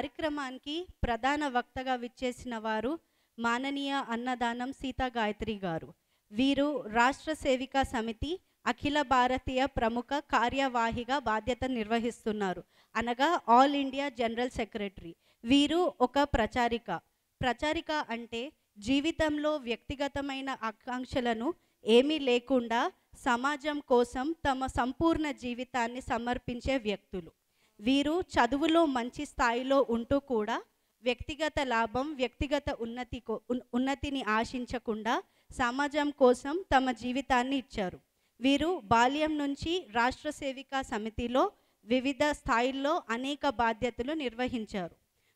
కార్యక్రమానికి ప్రధాన వక్తగా విచ్చేసిన వారు మాననీయ అన్నదానం సీతా గాయత్రి గారు. వీరు రాష్ట్ర సేవికా సమితి అఖిల భారతీయ ప్రముఖ కార్యవాహిగా బాధ్యత నిర్వహిస్తున్నారు, అనగా ఆల్ ఇండియా జనరల్ సెక్రటరీ. వీరు ఒక ప్రచారిక అంటే జీవితంలో వ్యక్తిగతమైన ఆకాంక్షలను ఏమీ లేకుండా సమాజం కోసం తమ సంపూర్ణ జీవితాన్ని సమర్పించే వ్యక్తులు. వీరు చదువులో మంచి స్థాయిలో ఉంటూ కూడా వ్యక్తిగత లాభం, వ్యక్తిగత ఉన్నతిని ఆశించకుండా సమాజం కోసం తమ జీవితాన్ని ఇచ్చారు. వీరు బాల్యం నుంచి రాష్ట్ర సేవికా సమితిలో వివిధ స్థాయిల్లో అనేక బాధ్యతలు నిర్వహించారు.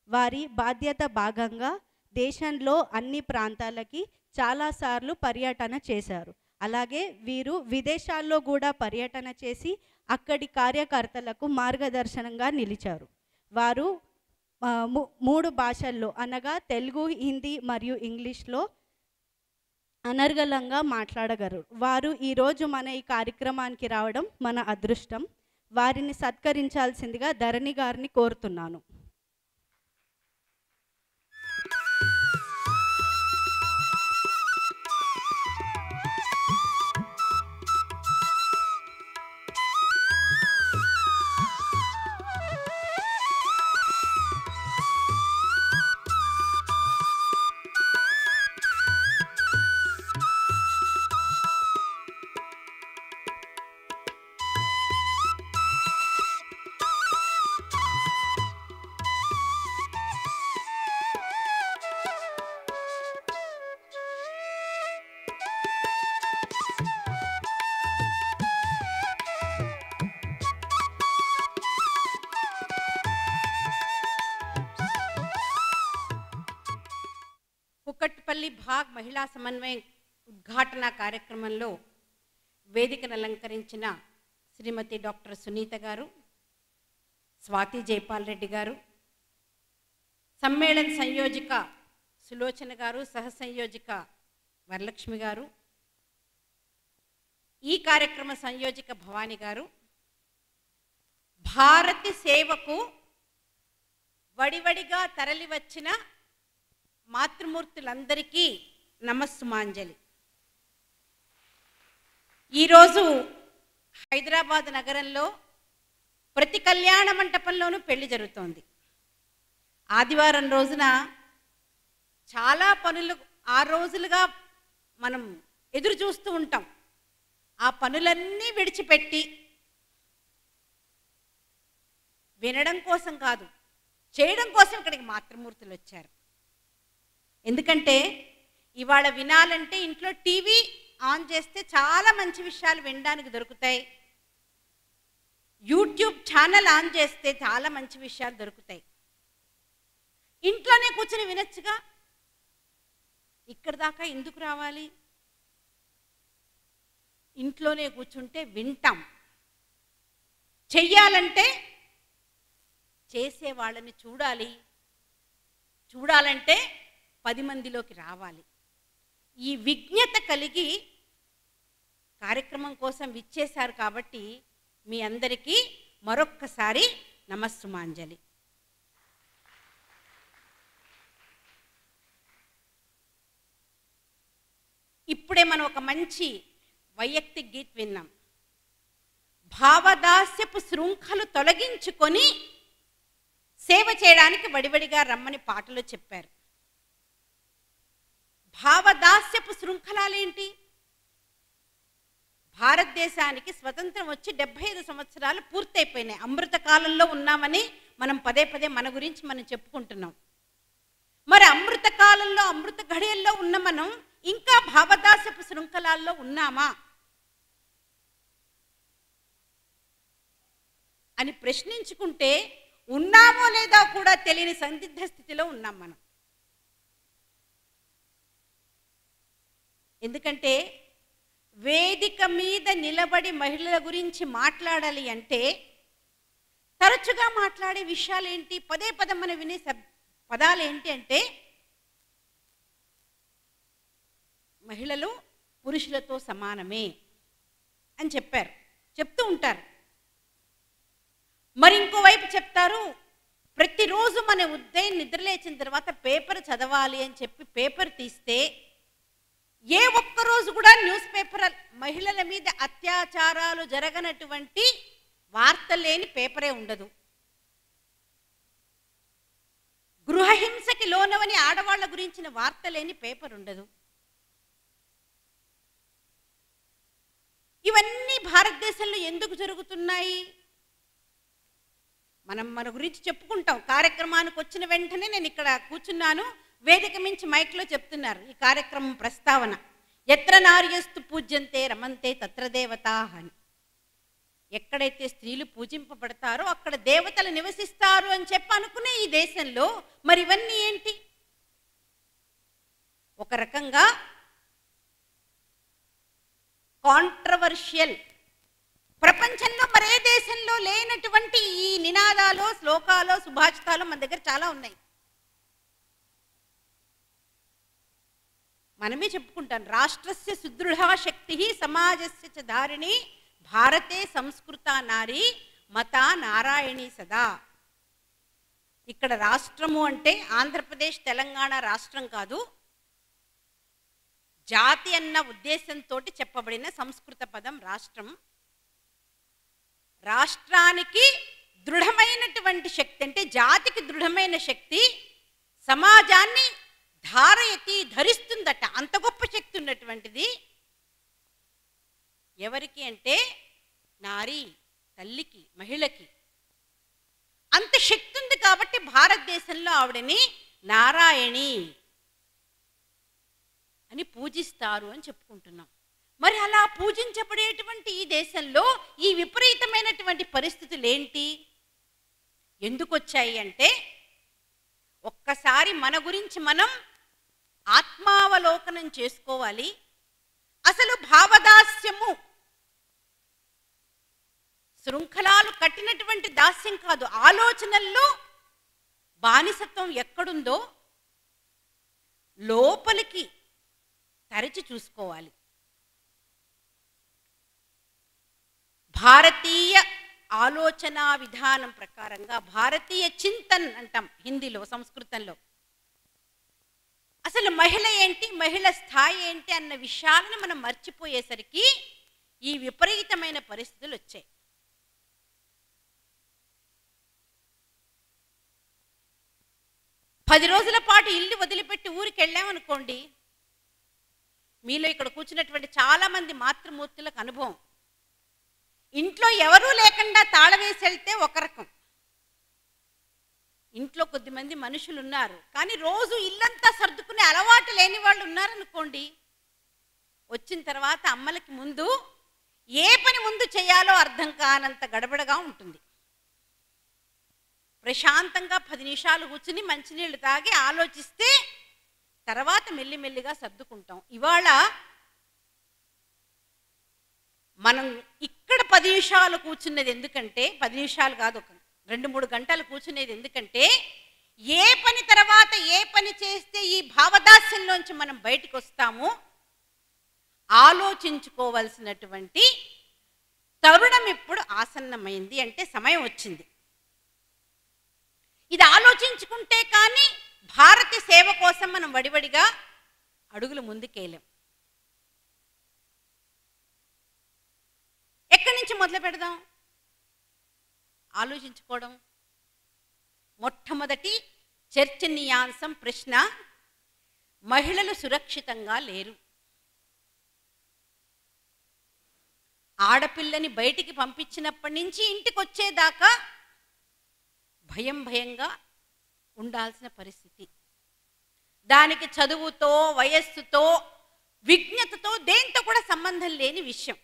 వారి బాధ్యత భాగంగా దేశంలో అన్ని ప్రాంతాలకి చాలాసార్లు పర్యటన చేశారు. అలాగే వీరు విదేశాల్లో కూడా పర్యటన చేసి అక్కడి కార్యకర్తలకు మార్గదర్శనంగా నిలిచారు. వారు 3 భాషల్లో అనగా తెలుగు, హిందీ మరియు ఇంగ్లీష్లో అనర్గళంగా మాట్లాడగలరు. వారు ఈరోజు మన ఈ కార్యక్రమానికి రావడం మన అదృష్టం. వారిని సత్కరించాల్సిందిగా ధరణి గారిని కోరుతున్నాను. కుకట్పల్లి భాగ్ మహిళా సమన్వయ ఉద్ఘాటన కార్యక్రమంలో వేదికను అలంకరించిన శ్రీమతి డాక్టర్ సునీత గారు, స్వాతి జైపాల్ రెడ్డి గారు, సమ్మేళన సంయోజిక సులోచన గారు, సహ సంయోజిక వరలక్ష్మి గారు, ఈ కార్యక్రమ సంయోజిక భవాని గారు, భారతి సేవకు వడివడిగా తరలివచ్చిన మాతృమూర్తులందరికీ నమస్సుమాంజలి. ఈరోజు హైదరాబాద్ నగరంలో ప్రతి కళ్యాణ మంటపంలోనూ పెళ్లి జరుగుతోంది. ఆదివారం రోజున చాలా పనులు 6 రోజులుగా మనం ఎదురు చూస్తూ ఉంటాం. ఆ పనులన్నీ విడిచిపెట్టి వినడం కోసం కాదు, చేయడం కోసం ఇక్కడికి మాతృమూర్తులు వచ్చారు. ఎందుకంటే ఇవాళ వినాలంటే ఇంట్లో టీవీ ఆన్ చేస్తే చాలా మంచి విషయాలు వినడానికి దొరుకుతాయి. యూట్యూబ్ ఛానల్ ఆన్ చేస్తే చాలా మంచి విషయాలు దొరుకుతాయి. ఇంట్లోనే కూర్చొని వినొచ్చుగా, ఇక్కడ దాకా ఎందుకు రావాలి? ఇంట్లోనే కూర్చుంటే వింటాం. చెయ్యాలంటే చేసే వాళ్ళని చూడాలి, చూడాలంటే 10 మందిలోకి రావాలి. ఈ విజ్ఞత కలిగి కార్యక్రమం కోసం విచ్చేశారు కాబట్టి మీ అందరికీ మరొక్కసారి నమస్సుమాంజలి. ఇప్పుడే మనం ఒక మంచి వైయక్తిక గీత్ విన్నాం. భావదాస్యపు శృంఖలు తొలగించుకొని సేవ చేయడానికి వడివడిగా రమ్మని పాటలో చెప్పారు. భావదాస్యపు శృంఖలాలేంటి? భారతదేశానికి స్వతంత్రం వచ్చి 75 సంవత్సరాలు పూర్తయిపోయినాయి. అమృత కాలంలో ఉన్నామని మనం పదే పదే మన గురించి మనం చెప్పుకుంటున్నాం. మరి అమృత కాలంలో, అమృత ఘడియల్లో ఉన్న మనం ఇంకా భావదాస్యపు శృంఖలాల్లో ఉన్నామా అని ప్రశ్నించుకుంటే ఉన్నామో లేదా కూడా తెలియని సందిగ్ధ స్థితిలో ఉన్నాం మనం. ఎందుకంటే వేదిక మీద నిలబడి మహిళల గురించి మాట్లాడాలి అంటే తరచుగా మాట్లాడే విషయాలు ఏంటి, పదే పదే మనం వినే పదాలు ఏంటి అంటే మహిళలు పురుషులతో సమానమే అని చెప్తూ ఉంటారు. మరి ఇంకోవైపు చెప్తారు ప్రతిరోజు మన ఉదయం నిద్రలేచిన తర్వాత పేపర్ చదవాలి అని చెప్పి పేపర్ తీస్తే ఏ ఒక్కరోజు కూడా న్యూస్ పేపర్ మహిళల మీద అత్యాచారాలు జరగనటువంటి వార్త లేని పేపరే ఉండదు. గృహహింసకి లోనవని ఆడవాళ్ల గురించిన వార్త లేని పేపర్ ఉండదు. ఇవన్నీ భారతదేశంలో ఎందుకు జరుగుతున్నాయి? మనం మన గురించి చెప్పుకుంటాం. కార్యక్రమానికి వచ్చిన వెంటనే నేను ఇక్కడ కూర్చున్నాను, వేదిక మించి మైక్లో చెప్తున్నారు ఈ కార్యక్రమం ప్రస్తావన. ఎత్ర నార్యస్తు పూజ్యంతే రమంతే తత్ర దేవతా అని. ఎక్కడైతే స్త్రీలు పూజింపబడతారో అక్కడ దేవతలు నివసిస్తారు అని చెప్పి అనుకునే ఈ దేశంలో మరి ఇవన్నీ ఏంటి? ఒక రకంగా కాంట్రవర్షియల్, ప్రపంచంలో మరే దేశంలో లేనటువంటి ఈ నినాదాలు, శ్లోకాలు, సుభాషితాలు మన దగ్గర చాలా ఉన్నాయి. మనమే చెప్పుకుంటాం, రాష్ట్రస్య సుదృఢ శక్తి సమాజస్య చ ధారిణి భారతే సంస్కృత నారి మత నారాయణి సదా. ఇక్కడ రాష్ట్రము అంటే ఆంధ్రప్రదేశ్ తెలంగాణ రాష్ట్రం కాదు, జాతి అన్న ఉద్దేశంతో చెప్పబడిన సంస్కృత పదం రాష్ట్రం. రాష్ట్రానికి దృఢమైనటువంటి శక్తి అంటే జాతికి దృఢమైన శక్తి సమాజాన్ని ధరిస్తుందట. అంత గొప్ప శక్తి ఉన్నటువంటిది ఎవరికి అంటే నారీ, తల్లికి, మహిళకి అంత శక్తి ఉంది. కాబట్టి భారతదేశంలో ఆవిడని నారాయణి అని పూజిస్తారు అని చెప్పుకుంటున్నాం. మరి అలా పూజించబడేటువంటి ఈ దేశంలో ఈ విపరీతమైనటువంటి పరిస్థితులు ఏంటి, ఎందుకు వచ్చాయి అంటే, ఒక్కసారి మన గురించి మనం ఆత్మావలోకనం చేసుకోవాలి. అసలు భావదాస్యము శృంఖలాలు కట్టినటువంటి దాస్యం కాదు, ఆలోచనల్లో బానిసత్వం ఎక్కడుందో లోపలికి తరచి చూసుకోవాలి. భారతీయ ఆలోచన విధానం ప్రకారంగా, భారతీయ చింతన్ అంటాం హిందీలో, సంస్కృతంలో, అసలు మహిళ ఏంటి, మహిళ స్థాయి ఏంటి అన్న విషయాలను మనం మర్చిపోయేసరికి ఈ విపరీతమైన పరిస్థితులు వచ్చాయి. పది రోజుల పాటు ఇల్లు వదిలిపెట్టి ఊరికి వెళ్ళామనుకోండి, మీలో ఇక్కడ కూర్చున్నటువంటి చాలామంది మాతృమూర్తులకు అనుభవం. ఇంట్లో ఎవరూ లేకుండా తాళవేసి వెళ్తే ఒక రకం, ఇంట్లో కొద్దిమంది మనుషులు ఉన్నారు కానీ రోజు ఇల్లంతా సర్దుకునే అలవాటు లేని వాళ్ళు ఉన్నారనుకోండి, వచ్చిన తర్వాత అమ్మలకి ముందు ఏ పని ముందు చేయాలో అర్థం కానంత గడబడగా ఉంటుంది. ప్రశాంతంగా 10 నిమిషాలు కూర్చుని మంచినీళ్ళు తాగి ఆలోచిస్తే తర్వాత మెల్లిమెల్లిగా సర్దుకుంటాం. ఇవాళ మనం ఇక్కడ 10 నిమిషాలు కూర్చున్నది ఎందుకంటే, 10 నిమిషాలు కాదు, ఒక 2-3 గంటలు కూర్చునేది ఎందుకంటే, ఏ పని తర్వాత ఏ పని చేస్తే ఈ భావదాస్యంలోంచి మనం బయటకు వస్తామో ఆలోచించుకోవాల్సినటువంటి తరుణం ఇప్పుడు ఆసన్నమైంది. అంటే సమయం వచ్చింది. ఇది ఆలోచించుకుంటే కానీ భారతీయ సేవ కోసం మనం వడివడిగా అడుగులు ముందుకేయలేం. ఎక్కడి నుంచి మొదలు పెడదాం ఆలోచించుకోవడం? మొట్టమొదటి చర్చనీయాంశం ప్రశ్న, మహిళలు సురక్షితంగా లేరు. ఆడపిల్లని బయటికి పంపించినప్పటి నుంచి ఇంటికి వచ్చేదాకా భయంగా ఉండాల్సిన పరిస్థితి. దానికి చదువుతో, వయస్సుతో, విజ్ఞతతో దేంతో కూడా సంబంధం లేని విషయం.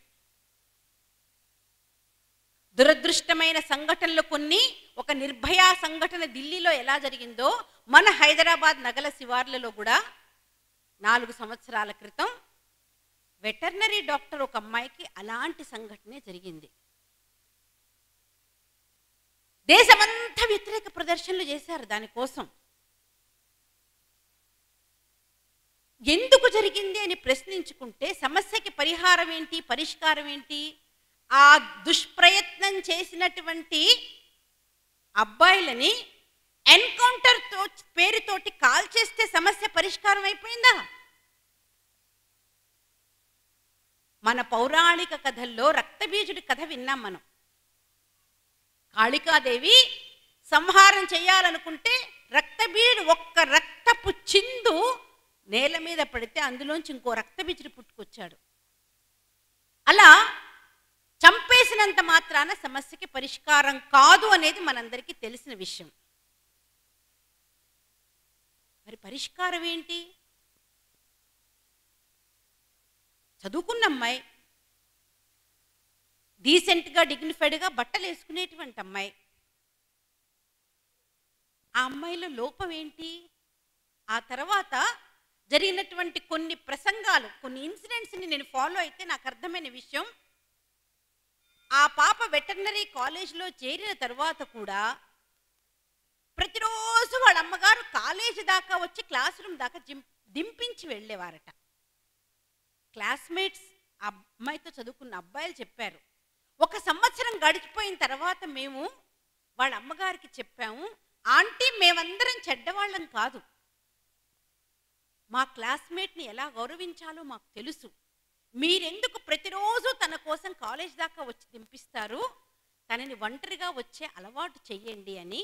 దురదృష్టమైన సంఘటనలు కొన్ని, ఒక నిర్భయ సంఘటన ఢిల్లీలో ఎలా జరిగిందో మన హైదరాబాద్ నగల శివార్లలో కూడా 4 సంవత్సరాల క్రితం వెటర్నరీ డాక్టర్ ఒక అమ్మాయికి అలాంటి సంఘటనే జరిగింది. దేశమంతా వ్యతిరేక ప్రదర్శనలు చేశారు దానికోసం. ఎందుకు జరిగింది అని ప్రశ్నించుకుంటే సమస్యకి పరిహారం ఏంటి, పరిష్కారం ఏంటి? ఆ దుష్ప్రయత్నం చేసినటువంటి అబ్బాయిలని ఎన్కౌంటర్ పేరుతోటి కాల్ చేస్తే సమస్య పరిష్కారం అయిపోయిందా? మన పౌరాణిక కథల్లో రక్తబీజుడి కథ విన్నాం మనం. కాళికాదేవి సంహారం చేయాలనుకుంటే రక్తబీజుడు ఒక్క రక్తపు చిందు నేల మీద పడితే అందులోంచి ఇంకో రక్తబీజుడు పుట్టుకొచ్చాడు. అలా చంపేసినంత మాత్రాన సమస్యకి పరిష్కారం కాదు అనేది మనందరికీ తెలిసిన విషయం. మరి పరిష్కారం ఏంటి? చదువుకున్న అమ్మాయి, డీసెంట్గా డిగ్నిఫైడ్గా బట్టలు వేసుకునేటువంటి అమ్మాయి, ఆ అమ్మాయిలో లోపం ఏంటి? ఆ తర్వాత జరిగినటువంటి కొన్ని ప్రసంగాలు, కొన్ని ఇన్సిడెంట్స్ని నేను ఫాలో అయితే నాకు అర్థమైన విషయం, ఆ పాప వెటర్నరీ కాలేజ్లో చేరిన తర్వాత కూడా ప్రతిరోజు వాళ్ళ అమ్మగారు కాలేజీ దాకా వచ్చి క్లాస్ రూమ్ దాకా దింపించి వెళ్ళేవారట. క్లాస్మేట్స్ ఆ అమ్మాయితో చదువుకున్న అబ్బాయిలు చెప్పారు, 1 సంవత్సరం గడిచిపోయిన తర్వాత మేము వాళ్ళ అమ్మగారికి చెప్పాము, ఆంటీ మేమందరం చెడ్డవాళ్ళం కాదు, మా క్లాస్మేట్ని ఎలా గౌరవించాలో మాకు తెలుసు, మీరెందుకు ప్రతిరోజు తన కోసం కాలేజ్ దాకా వచ్చి దింపిస్తారు, తనని ఒంటరిగా వచ్చే అలవాటు చెయ్యండి అని.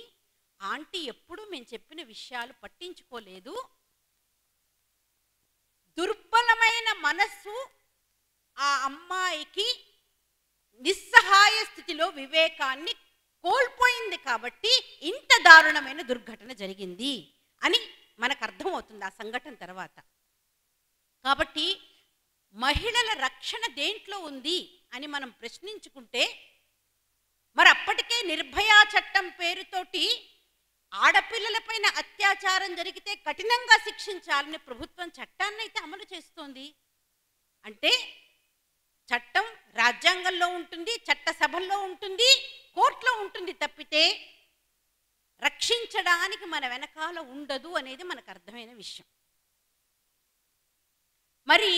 ఆంటీ ఎప్పుడూ మేము చెప్పిన విషయాలు పట్టించుకోలేదు. దుర్బలమైన మనస్సు ఆ అమ్మాయికి నిస్సహాయ స్థితిలో వివేకాన్ని కోల్పోయింది కాబట్టి ఇంత దారుణమైన దుర్ఘటన జరిగింది అని మనకు అర్థమవుతుంది ఆ సంఘటన తర్వాత. కాబట్టి మహిళల రక్షణ దేంట్లో ఉంది అని మనం ప్రశ్నించుకుంటే, మరి అప్పటికే నిర్భయ చట్టం పేరుతోటి ఆడపిల్లలపైన అత్యాచారం జరిగితే కఠినంగా శిక్షించాలని ప్రభుత్వం చట్టాన్ని అయితే అమలు చేస్తోంది. అంటే చట్టం రాజ్యాంగంలో ఉంటుంది, చట్టసభల్లో ఉంటుంది, కోర్టులో ఉంటుంది తప్పితే రక్షించడానికి మన వెనకాల ఉండదు అనేది మనకు అర్థమైన విషయం. మరి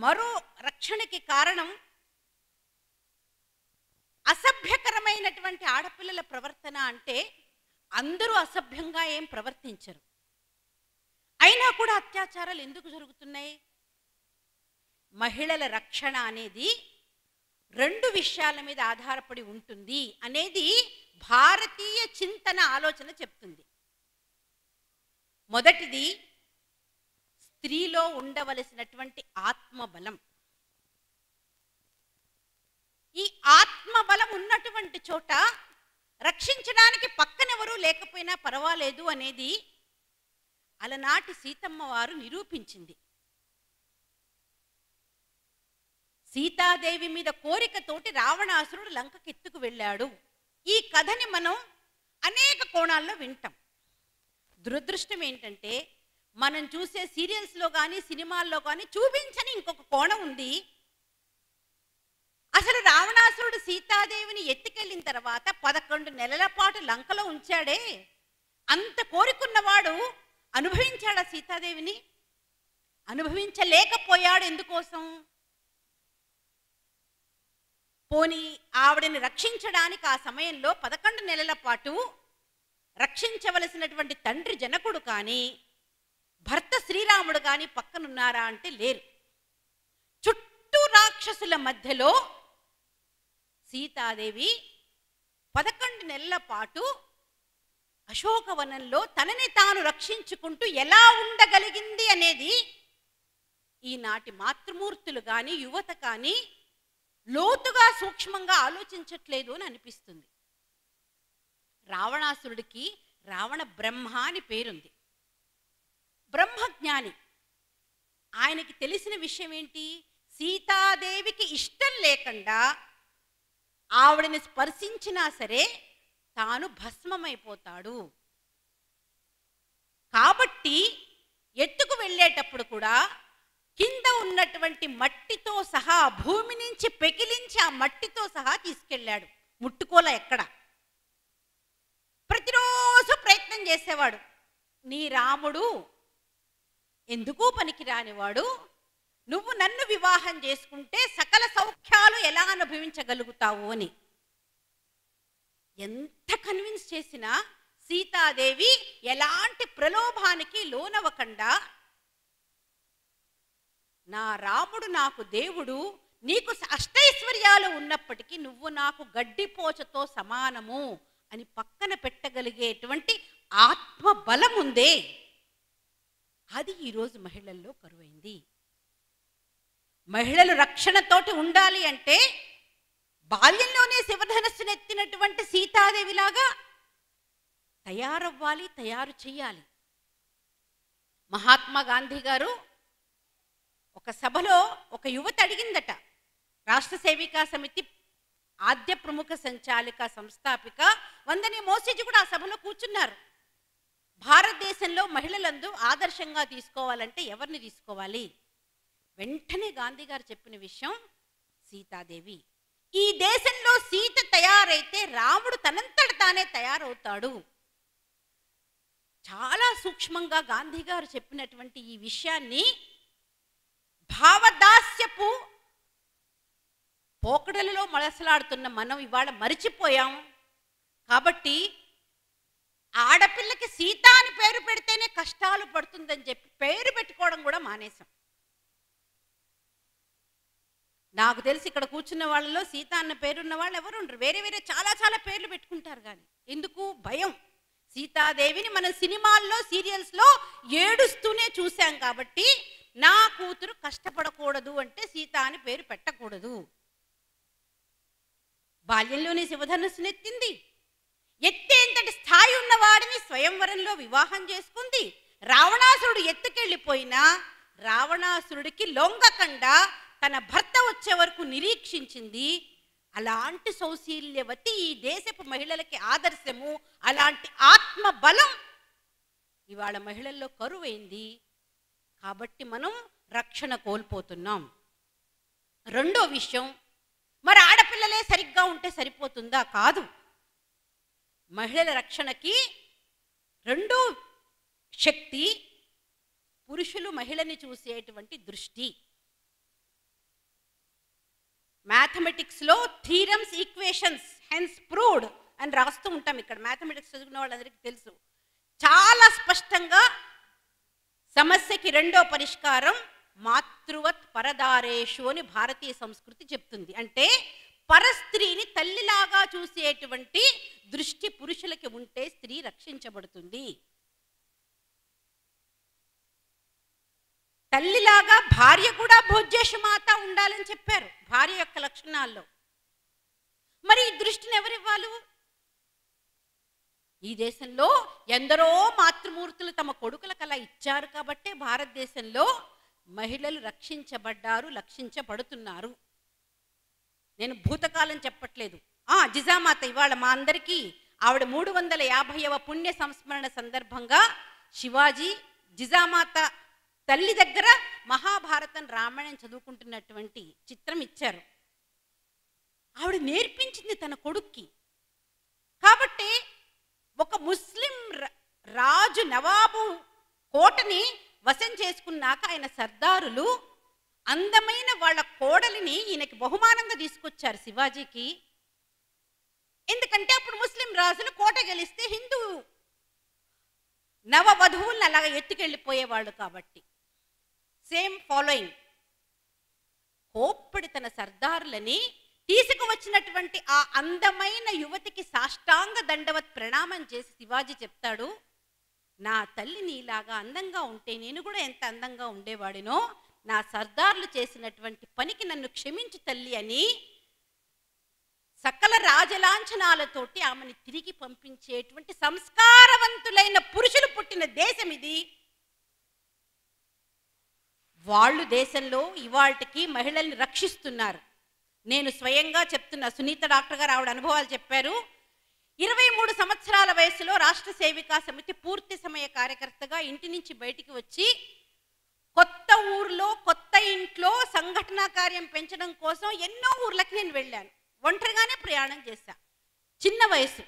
మరో రక్షణకి కారణం అసభ్యకరమైనటువంటి ఆడపిల్లల ప్రవర్తన. అంటే అందరూ అసభ్యంగా ఏం ప్రవర్తించరు, అయినా కూడా అత్యాచారాలు ఎందుకు జరుగుతున్నాయి? మహిళల రక్షణ అనేది 2 విషయాల మీద ఆధారపడి ఉంటుంది అనేది భారతీయ చింతన ఆలోచన చెప్తుంది. మొదటిది, స్త్రీలో ఉండవలసినటువంటి ఆత్మబలం. ఈ ఆత్మబలం ఉన్నటువంటి చోట రక్షించడానికి పక్కనెవరూ లేకపోయినా పర్వాలేదు అనేది అలనాటి సీతమ్మ వారు నిరూపించింది. సీతాదేవి మీద కోరికతోటి రావణాసురుడు లంకకెత్తుకు వెళ్ళాడు. ఈ కథని మనం అనేక కోణాల్లో వింటాం. దురదృష్టం ఏంటంటే మనం చూసే సీరియల్స్లో కానీ సినిమాల్లో కానీ చూపించని ఇంకొక కోణం ఉంది. అసలు రావణాసురుడు సీతాదేవిని ఎత్తుకెళ్ళిన తర్వాత 11 నెలల పాటు లంకలో ఉంచాడే, అంత కోరికున్నవాడు అనుభవించాడా సీతాదేవిని? అనుభవించలేకపోయాడు. ఎందుకోసం? పోనీ ఆవిడని రక్షించడానికి ఆ సమయంలో 11 నెలల పాటు రక్షించవలసినటువంటి తండ్రి జనకుడు కానీ భర్త శ్రీరాముడు కానీ పక్కనున్నారా అంటే లేరు. చుట్టూ రాక్షసుల మధ్యలో సీతాదేవి 11 నెలల పాటు అశోకవనంలో తనని తాను రక్షించుకుంటూ ఎలా ఉండగలిగింది అనేది ఈనాటి మాతృమూర్తులు కానీ యువత కానీ లోతుగా సూక్ష్మంగా ఆలోచించట్లేదు అని అనిపిస్తుంది. రావణాసురుడికి రావణ బ్రహ్మ అని పేరుంది. బ్రహ్మజ్ఞాని. ఆయనకి తెలిసిన విషయం ఏంటి? సీతాదేవికి ఇష్టం లేకుండా ఆవిడని స్పర్శించినా సరే తాను భస్మమైపోతాడు. కాబట్టి ఎత్తుకు వెళ్ళేటప్పుడు కూడా కింద ఉన్నటువంటి మట్టితో సహా, భూమి నుంచి పెకిలించి ఆ మట్టితో సహా తీసుకెళ్ళాడు. ముట్టుకోలే ఎక్కడ. ప్రతిరోజు ప్రయత్నం చేసేవాడు. నీ రాముడు ఎందుకు పనికి రానివాడు, నువ్వు నన్ను వివాహం చేసుకుంటే సకల సౌఖ్యాలు ఎలా అనుభవించగలుగుతావు అని. ఎంత కన్విన్స్ చేసినా సీతాదేవి ఎలాంటి ప్రలోభానికి లోనవ్వకుండా, నా రాముడు నాకు దేవుడు, నీకు అష్టైశ్వర్యాలు ఉన్నప్పటికీ నువ్వు నాకు గడ్డిపోచతో సమానము అని పక్కన పెట్టగలిగేటువంటి ఆత్మబలం ఉందే, అది ఈరోజు మహిళల్లో కరువైంది. మహిళలు రక్షణతోటి ఉండాలి అంటే బాల్యంలోనే శివధనస్సునెత్తినటువంటి సీతాదేవిలాగా తయారవ్వాలి, తయారు చెయ్యాలి. మహాత్మా గాంధీ గారు ఒక సభలో ఒక యువత అడిగిందట, రాష్ట్ర సేవికా సమితి ఆద్య ప్రముఖ సంచాలిక సంస్థాపిక వందనే మోసేజీ కూడా ఆ సభలో కూర్చున్నారు. భారతదేశంలో మహిళలందు ఆదర్శంగా తీసుకోవాలంటే ఎవరిని తీసుకోవాలి? వెంటనే గాంధీ గారు చెప్పిన విషయం సీతాదేవి. ఈ దేశంలో సీత తయారైతే రాముడు తనంతట తానే తయారవుతాడు. చాలా సూక్ష్మంగా గాంధీ గారు చెప్పినటువంటి ఈ విషయాన్ని భావదాస్యపు పోకడలలో మలసలాడుతున్న మనం ఇవాళ మరిచిపోయాం. కాబట్టి ఆడపిల్లకి సీత అని పేరు పెడితేనే కష్టాలు పడుతుందని చెప్పి పేరు పెట్టుకోవడం కూడా మానేశాం. నాకు తెలిసి ఇక్కడ కూర్చున్న వాళ్ళలో సీత అన్న పేరున్న వాళ్ళు ఎవరు ఉండరు. వేరే వేరే చాలా చాలా పేర్లు పెట్టుకుంటారు. కానీ ఎందుకు? భయం. సీతాదేవిని మనం సినిమాల్లో సీరియల్స్లో ఏడుస్తూనే చూసాం కాబట్టి నా కూతురు కష్టపడకూడదు అంటే సీత అని పేరు పెట్టకూడదు. బాల్యంలోనే శివధనుస్సునెత్తింది. ఎత్తేంతటి స్థాయి ఉన్నవాడిని స్వయంవరంలో వివాహం చేసుకుంది. రావణాసురుడు ఎత్తుకెళ్ళిపోయినా రావణాసురుడికి లొంగకుండా తన భర్త వచ్చే వరకు నిరీక్షించింది. అలాంటి సౌశీల్యవతి ఈ దేశపు మహిళలకి ఆదర్శము. అలాంటి ఆత్మబలం ఇవాళ మహిళల్లో కరువైంది. కాబట్టి మనం రక్షణ కోల్పోతున్నాం. రెండో విషయం, మరి ఆడపిల్లలే సరిగ్గా ఉంటే సరిపోతుందా? కాదు. మహిళల రక్షణకి రెండో శక్తి పురుషులు మహిళని చూసేటువంటి దృష్టి. మ్యాథమెటిక్స్లో థీరమ్స్, ఈక్వేషన్స్ హెన్స్ ప్రూవ్డ్ అని రాస్తూ ఉంటాం. ఇక్కడ మ్యాథమెటిక్స్ చదువుకున్న వాళ్ళందరికీ తెలుసు. చాలా స్పష్టంగా సమస్యకి రెండో పరిష్కారం మాతృవత్ పరదారేషు అని భారతీయ సంస్కృతి చెప్తుంది. అంటే పరస్త్రీని తల్లిలాగా చూసేటువంటి దృష్టి పురుషులకి ఉంటే స్త్రీ రక్షించబడుతుంది. తల్లిలాగా భార్య కూడా భోజ్యేషమాత ఉండాలని చెప్పారు భార్య యొక్క లక్షణాల్లో. మరి ఈ దృష్టిని ఎవరివ్వాలి? ఈ దేశంలో ఎందరో మాతృమూర్తులు తమ కొడుకులకు అలా ఇచ్చారు కాబట్టే భారతదేశంలో మహిళలు రక్షించబడ్డారు, రక్షించబడుతున్నారు. నేను భూతకాలం చెప్పట్లేదు. జిజామాత ఇవాళ మా అందరికీ ఆవిడ 350వ పుణ్య సంస్మరణ సందర్భంగా శివాజీ జిజామాత తల్లి దగ్గర మహాభారతం రామాయణం చదువుకుంటున్నటువంటి చిత్రం ఇచ్చారు. ఆవిడ నేర్పించింది తన కొడుక్కి. కాబట్టి ఒక ముస్లిం రాజు నవాబు కోటని వశం చేసుకున్నాక ఆయన సర్దారులు అందమైన వాళ్ళ కోడలిని ఈయనకి బహుమానంగా తీసుకొచ్చారు శివాజీకి. ఎందుకంటే అప్పుడు ముస్లిం రాజులు కోట గెలిస్తే హిందూ నవవధువులను అలాగా ఎత్తుకెళ్ళిపోయేవాళ్ళు కాబట్టి. Same following. కోప్పడి తన సర్దారులని తీసుకువచ్చినటువంటి ఆ అందమైన యువతికి సాష్టాంగ దండవత్ ప్రణామం చేసి శివాజీ చెప్తాడు, నా తల్లి నీలాగా అందంగా ఉంటే నేను కూడా ఎంత అందంగా ఉండేవాడినో, నా సర్దార్లు చేసినటువంటి పనికి నన్ను క్షమించు తల్లి అని సకల రాజలాంఛనాలతోటి ఆమెను తిరిగి పంపించేటువంటి సంస్కారవంతులైన పురుషులు పుట్టిన దేశం ఇది. వాళ్ళు దేశంలో ఇవాళకి మహిళల్ని రక్షిస్తున్నారు. నేను స్వయంగా చెప్తున్నా, సునీత డాక్టర్ గారు ఆవిడ అనుభవాలు చెప్పారు. 23 సంవత్సరాల వయసులో రాష్ట్ర సేవికా సమితి పూర్తి సమయ కార్యకర్తగా ఇంటి నుంచి బయటికి వచ్చి కొత్త ఊర్లో కొత్త ఇంట్లో సంఘటనా కార్యం పెంచడం కోసం ఎన్నో ఊర్లకి నేను వెళ్ళాను. ఒంటరిగానే ప్రయాణం చేశా. చిన్న వయసు.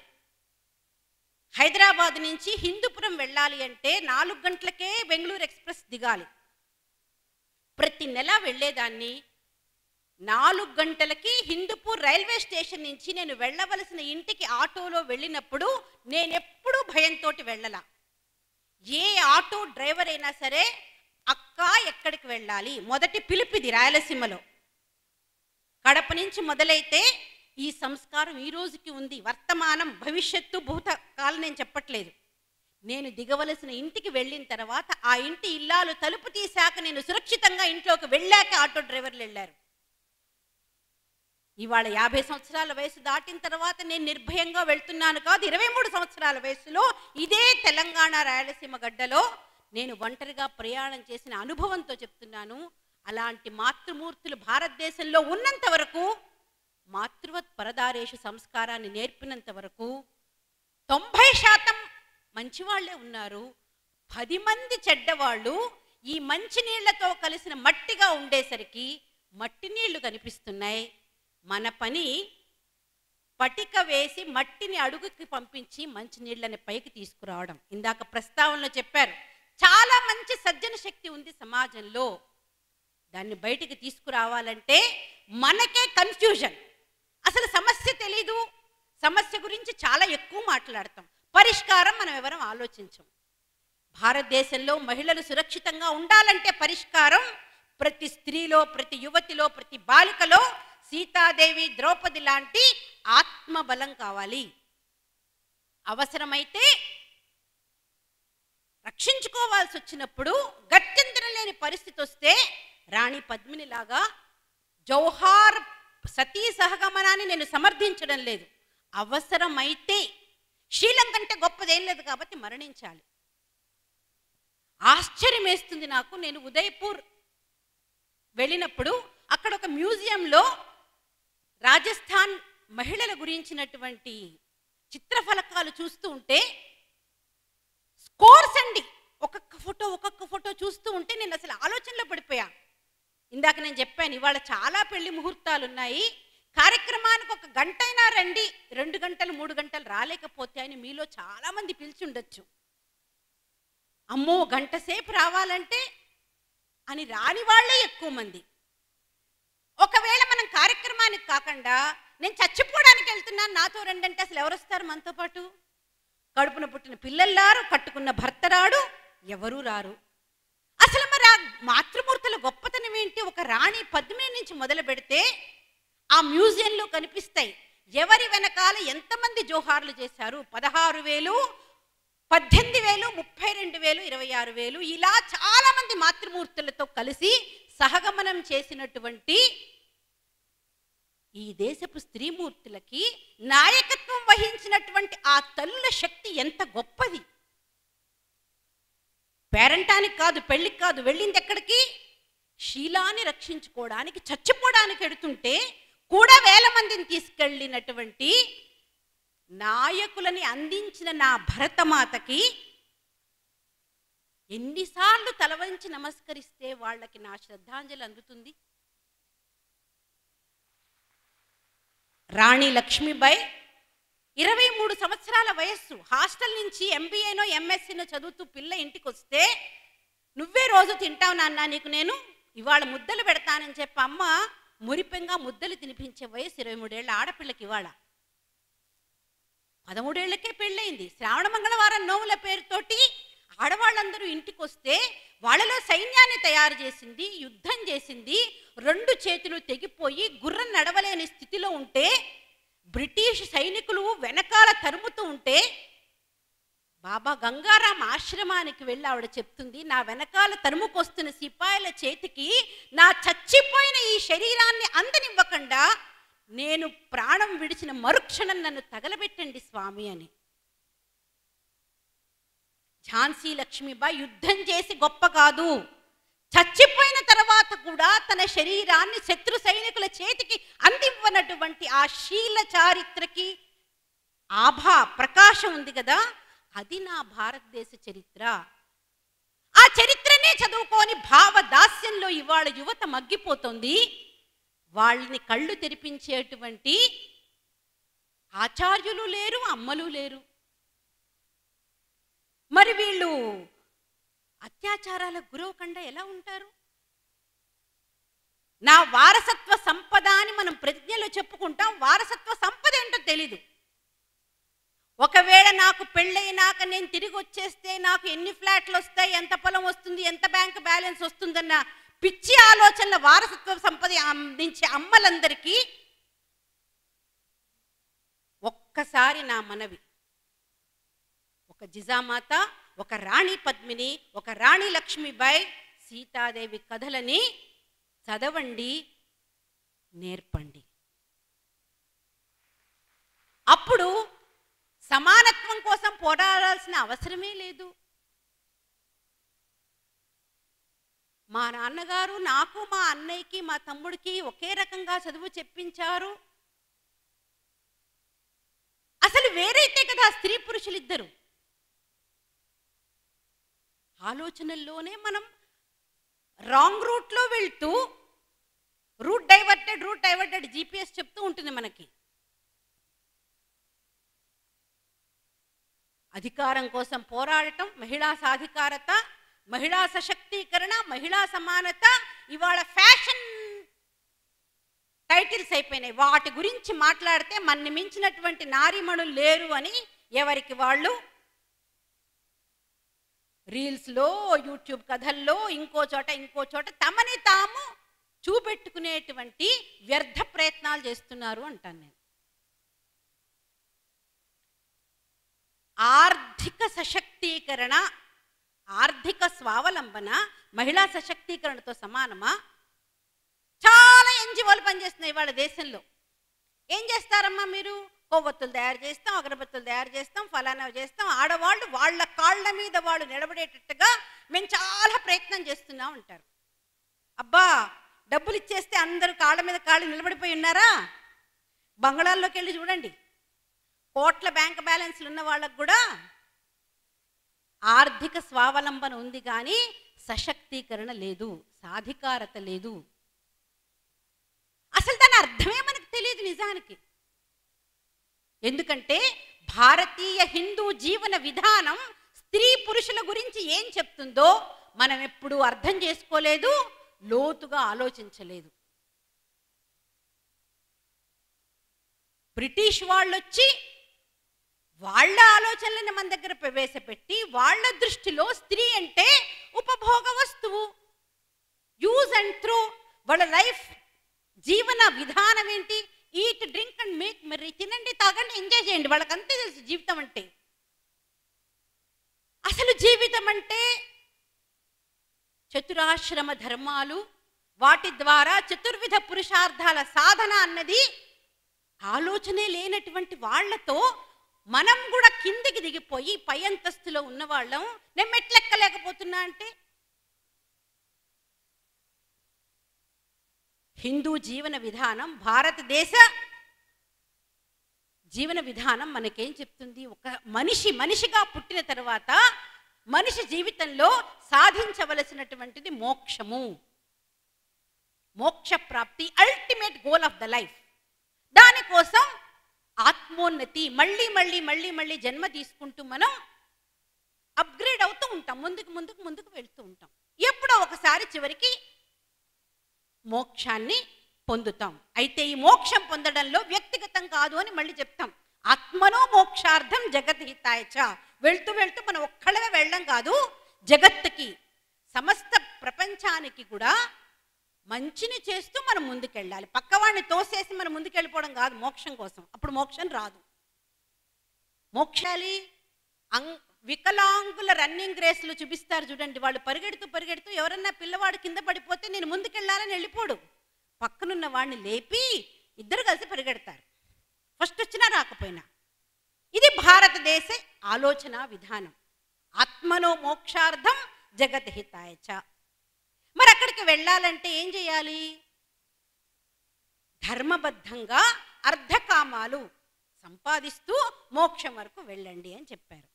హైదరాబాద్ నుంచి హిందూపురం వెళ్ళాలి అంటే 4 గంటలకే బెంగళూరు ఎక్స్ప్రెస్ దిగాలి. ప్రతి నెల వెళ్ళేదాన్ని. 4 గంటలకి హిందూపూర్ రైల్వే స్టేషన్ నుంచి నేను వెళ్ళవలసిన ఇంటికి ఆటోలో వెళ్ళినప్పుడు నేనెప్పుడూ భయంతో వెళ్ళలా. ఏ ఆటో డ్రైవర్ అయినా సరే అక్క ఎక్కడికి వెళ్ళాలి మొదటి పిలుపిది రాయలసీమలో. కడప నుంచి మొదలైతే ఈ సంస్కారం ఈ రోజుకి ఉంది. వర్తమానం, భవిష్యత్తు, భూతకాలం నేను చెప్పట్లేదు. నేను దిగవలసిన ఇంటికి వెళ్ళిన తర్వాత ఆ ఇంటి ఇల్లాలు తలుపు తీశాక నేను సురక్షితంగా ఇంట్లోకి వెళ్ళాక ఆటో డ్రైవర్లు వెళ్ళారు. ఇవాళ 50 సంవత్సరాల వయసు దాటిన తర్వాత నేను నిర్భయంగా వెళ్తున్నాను కాదు. 23 సంవత్సరాల వయసులో ఇదే తెలంగాణ రాయలసీమ గడ్డలో నేను ఒంటరిగా ప్రయాణం చేసిన అనుభవంతో చెప్తున్నాను. అలాంటి మాతృమూర్తులు భారతదేశంలో ఉన్నంత వరకు, మాతృవత్ పరదారేషు సంస్కారాన్ని నేర్పినంత వరకు 90% మంచివాళ్లే ఉన్నారు. 10 మంది చెడ్డవాళ్ళు ఈ మంచినీళ్లతో కలిసిన మట్టిగా ఉండేసరికి మట్టి నీళ్లు కనిపిస్తున్నాయి. మన పని పటిక వేసి మట్టిని అడుగుకి పంపించి మంచినీళ్ళని పైకి తీసుకురావడం. ఇందాక ప్రస్తావనలో చెప్పారు, చాలా మంచి సజ్జన శక్తి ఉంది సమాజంలో. దాన్ని బయటికి తీసుకురావాలంటే మనకే కన్ఫ్యూజన్. అసలు సమస్య తెలీదు, సమస్య గురించి చాలా ఎక్కువ మాట్లాడతాం, పరిష్కారం మనం ఎవరం ఆలోచించం. భారతదేశంలో మహిళలు సురక్షితంగా ఉండాలంటే పరిష్కారం ప్రతి స్త్రీలో, ప్రతి యువతిలో, ప్రతి బాలికలో సీతాదేవి, ద్రౌపది లాంటి ఆత్మబలం కావాలి. అవసరమైతే రక్షించుకోవాల్సి వచ్చినప్పుడు, గత్యంతరం లేని పరిస్థితి వస్తే రాణి పద్మినిలాగా జౌహార్ సతీ సహగమనాన్ని నేను సమర్థించడం లేదు. అవసరమైతే శీలం కంటే గొప్పదేం లేదు కాబట్టి మరణించాలి. ఆశ్చర్యం వేస్తుంది నాకు. నేను ఉదయపూర్ వెళ్ళినప్పుడు అక్కడ ఒక మ్యూజియంలో రాజస్థాన్ మహిళల గురించినటువంటి చిత్రఫలకాలు చూస్తూ ఉంటే స్కోర్స్ అండి, ఒక్కొక్క ఫోటో చూస్తూ ఉంటే నేను అసలు ఆలోచనలో పడిపోయా. ఇందాక నేను చెప్పాను, ఇవాళ చాలా పెళ్లి ముహూర్తాలు ఉన్నాయి, కార్యక్రమానికి 1 గంట అయినా రండి, 2 గంటలు 3 గంటలు రాలేకపోతే అని మీలో చాలామంది పిలిచి ఉండొచ్చు. అమ్మో గంట సేపు రావాలంటే అని రాని వాళ్ళే ఎక్కువ మంది. ఒకవేళ మనం కార్యక్రమానికి కాకుండా నేను చచ్చిపోవడానికి వెళ్తున్నాను నాతో రండి అంటే అసలు ఎవరు వస్తారు మనతో పాటు? కడుపున పుట్టిన పిల్లల్లారు, కట్టుకున్న భర్త రాడు, ఎవరూ రారు. అసలు మరి ఆ మాతృమూర్తుల గొప్పతనం ఏంటి? ఒక రాణి పద్మిని నుంచి మొదలు పెడితే ఆ మ్యూజియంలో కనిపిస్తాయి ఎవరి వెనకాల ఎంతమంది జోహార్లు చేశారు. 16,000, 18,000, 32,000, 26,000 ఇలా చాలా మంది మాతృమూర్తులతో కలిసి సహగమనం చేసినటువంటి ఈ దేశపు స్త్రీమూర్తులకి నాయకత్వం వహించినటువంటి ఆ తల్లుల శక్తి ఎంత గొప్పది. పేరంటానికి కాదు, పెళ్లికి కాదు, వెళ్ళింది ఎక్కడికి? శీలాన్ని రక్షించుకోవడానికి, చచ్చిపోవడానికి ఎడుతుంటే కూడా 1000 మందిని తీసుకెళ్ళినటువంటి నాయకులని అందించిన నా భరతమాతకి ఎన్నిసార్లు తలవంచి నమస్కరిస్తే వాళ్ళకి నా శ్రద్ధాంజలి అందుతుంది. రాణి లక్ష్మీబాయి 23 సంవత్సరాల వయస్సు, హాస్టల్ నుంచి MBAనో MSCనో చదువుతూ పిల్ల ఇంటికి వస్తే, నువ్వే రోజు తింటావు నాన్న, నీకు నేను ఇవాళ ముద్దలు పెడతానని చెప్పి అమ్మ మురిపెంగా ముద్దలు తినిపించే వయసు 23 ఏళ్ల ఆడపిల్లకి ఇవాళ 13 ఏళ్లకే పెళ్ళయింది. శ్రావణ మంగళవారం నోముల పేరుతోటి ఆడవాళ్ళందరూ ఇంటికి వస్తే వాళ్ళలో సైన్యాన్ని తయారు చేసింది, యుద్ధం చేసింది, 2 చేతులు తెగిపోయి గుర్రం నడవలేని స్థితిలో ఉంటే బ్రిటిష్ సైనికులు వెనకాల తరుముతూ ఉంటే బాబా గంగారాం ఆశ్రమానికి వెళ్ళి ఆవిడ చెప్తుంది, నా వెనకాల తరుముకొస్తున్న సిపాయిల చేతికి నా చచ్చిపోయిన ఈ శరీరాన్ని అందనివ్వకుండా నేను ప్రాణం విడిచిన మరుక్షణం నన్ను తగలబెట్టండి స్వామి అని. ఝాన్సీ లక్ష్మీబాయి యుద్ధం చేసి గొప్ప కాదు, చచ్చిపోయిన తర్వాత కూడా తన శరీరాన్ని శత్రు సైనికుల చేతికి అందివ్వనటువంటి ఆ శీల చారిత్రకి ఆభా ప్రకాశం ఉంది కదా, అది నా భారతదేశ చరిత్ర. ఆ చరిత్రనే చదువుకొని భావదాస్యంలో ఇవాళ యువత మగ్గిపోతుంది. వాళ్ళని కళ్ళు తెరిపించేటువంటి ఆచార్యులు లేరు, అమ్మలు లేరు. మరి వీళ్ళు అత్యాచారాలకు గురవకుండా ఎలా ఉంటారు? నా వారసత్వ సంపద మనం ప్రతిజ్ఞలో చెప్పుకుంటాం, వారసత్వ సంపద ఏంటో తెలీదు. ఒకవేళ నాకు పెళ్ళైనాక నేను తిరిగి వచ్చేస్తే నాకు ఎన్ని ఫ్లాట్లు వస్తాయి, ఎంత పొలం వస్తుంది, ఎంత బ్యాంక్ బ్యాలెన్స్ వస్తుందన్న పిచ్చి ఆలోచనల వారసత్వ సంపద అందించే అమ్మలందరికీ ఒక్కసారి నా మనవి, ఒక జిజామాత, ఒక రాణి పద్మిని, ఒక రాణి లక్ష్మీబాయి, సీతాదేవి కథలని చదవండి, నేర్పండి. అప్పుడు సమానత్వం కోసం పోరాడాల్సిన అవసరమే లేదు. మా నాన్నగారు నాకు, మా అన్నయ్యకి, మా తమ్ముడికి ఒకే రకంగా చదువు చెప్పించారు. అసలు వేరైతే కదా స్త్రీ పురుషులిద్దరు. ఆలోచనల్లోనే మనం రాంగ్ రూట్లో వెళ్తూ రూట్ డైవర్టెడ్ జీపీఎస్ చెప్తూ ఉంటుంది మనకి. అధికారం కోసం పోరాడటం, మహిళా సాధికారత, మహిళా సశక్తీకరణ, మహిళా సమానత ఇవాళ ఫ్యాషన్ టైటిల్స్ అయిపోయినాయి. వాటి గురించి మాట్లాడితే మన్ని మించినటువంటి నారీమణులు లేరు అని ఎవరికి వాళ్ళు రీల్స్లో, యూట్యూబ్ కథల్లో, ఇంకో చోట తమని తాము చూపెట్టుకునేటువంటి వ్యర్థ ప్రయత్నాలు చేస్తున్నారు అంటాను నేను. ఆర్థిక సశక్తీకరణ, ఆర్థిక స్వావలంబన మహిళా సశక్తీకరణతో సమానమా? చాలా ఎన్జిఓలు పనిచేస్తున్నాయి వాళ్ళ దేశంలో. ఏం చేస్తారమ్మా మీరు? కొవ్వొత్తులు తయారు చేస్తాం, అగరబత్తులు తయారు చేస్తాం, ఫలానా చేస్తాం. ఆడవాళ్ళు వాళ్ళ కాళ్ళ మీద వాళ్ళు నిలబడేటట్టుగా మేము చాలా ప్రయత్నం చేస్తున్నాం అంటారు. అబ్బా, డబ్బులు ఇచ్చేస్తే అందరూ కాళ్ళ మీద కాళ్ళు నిలబడిపోయి ఉన్నారా? బంగాళాల్లోకి వెళ్ళి చూడండి, కోట్ల బ్యాంక్ బ్యాలెన్స్లు ఉన్న వాళ్ళకు కూడా ఆర్థిక స్వావలంబన ఉంది, కానీ సశక్తీకరణ లేదు, సాధికారత లేదు. అసలు దాని అర్థమే మనకు తెలియదు నిజానికి. ఎందుకంటే భారతీయ హిందూ జీవన విధానం స్త్రీ పురుషుల గురించి ఏం చెప్తుందో మనం ఎప్పుడూ అర్థం చేసుకోలేదు, లోతుగా ఆలోచించలేదు. బ్రిటిష్ వాళ్ళు వచ్చి వాళ్ళ ఆలోచనలను మన దగ్గర ప్రవేశపెట్టి వాళ్ళ దృష్టిలో స్త్రీ అంటే ఉపభోగ వస్తువు, యూజ్ అండ్ త్రో. వాళ్ళ లైఫ్ జీవన విధానం ఏంటి? Eat, drink and make merry, తినండి, తాగండి, ఎంజాయ్ చేయండి. వాళ్ళకి అంతే తెలుసు జీవితం అంటే. అసలు జీవితం అంటే చతురాశ్రమ ధర్మాలు, వాటి ద్వారా చతుర్విధ పురుషార్థాల సాధన అన్నది ఆలోచనే లేనటువంటి వాళ్లతో మనం కూడా కిందికి దిగిపోయి పై అంతస్తులో ఉన్నవాళ్ళం నేను మెట్లెక్కలేకపోతున్నా అంటే. హిందూ జీవన విధానం, భారతదేశ జీవన విధానం మనకేం చెప్తుంది? ఒక మనిషిగా పుట్టిన తర్వాత మనిషి జీవితంలో సాధించవలసినటువంటిది మోక్షము, మోక్ష ప్రాప్తి, ultimate goal of the life. దానికోసం ఆత్మోన్నతి, మళ్ళీ మళ్ళీ మళ్ళీ మళ్ళీ జన్మ తీసుకుంటూ మనం అప్గ్రేడ్ అవుతూ ఉంటాం, ముందుకు వెళ్తూ ఉంటాం. ఎప్పుడో ఒకసారి చివరికి మోక్షాన్ని పొందుతాం. అయితే ఈ మోక్షం పొందడంలో వ్యక్తిగతం కాదు అని మళ్ళీ చెప్తాం. ఆత్మనో మోక్షార్థం జగద్హితాయచ. వెళ్తూ వెళ్తూ మనం ఒక్కళ్ళమే వెళ్ళడం కాదు, జగత్తుకి, సమస్త ప్రపంచానికి కూడా మంచిని చేస్తూ మనం ముందుకెళ్ళాలి. పక్కవాడిని తోసేసి మనం ముందుకెళ్ళిపోవడం కాదు మోక్షం కోసం, అప్పుడు మోక్షం రాదు. మోక్షాలి వికలాంగుల రన్నింగ్ రేసులు చూపిస్తారు చూడండి. వాళ్ళు పరిగెడుతూ ఎవరన్నా పిల్లవాడు కింద పడిపోతే నేను ముందుకెళ్ళాలని వెళ్ళిపోడు, పక్కనున్న వాడిని లేపి ఇద్దరు కలిసి పరిగెడతారు, ఫస్ట్ వచ్చినా రాకపోయినా. ఇది భారతదేశ ఆలోచన విధానం. ఆత్మనో మోక్షార్థం జగద్హితాయచ. మరి అక్కడికి వెళ్ళాలంటే ఏం చేయాలి? ధర్మబద్ధంగా అర్ధకామాలు సంపాదిస్తూ మోక్షం వరకు వెళ్ళండి అని చెప్పారు.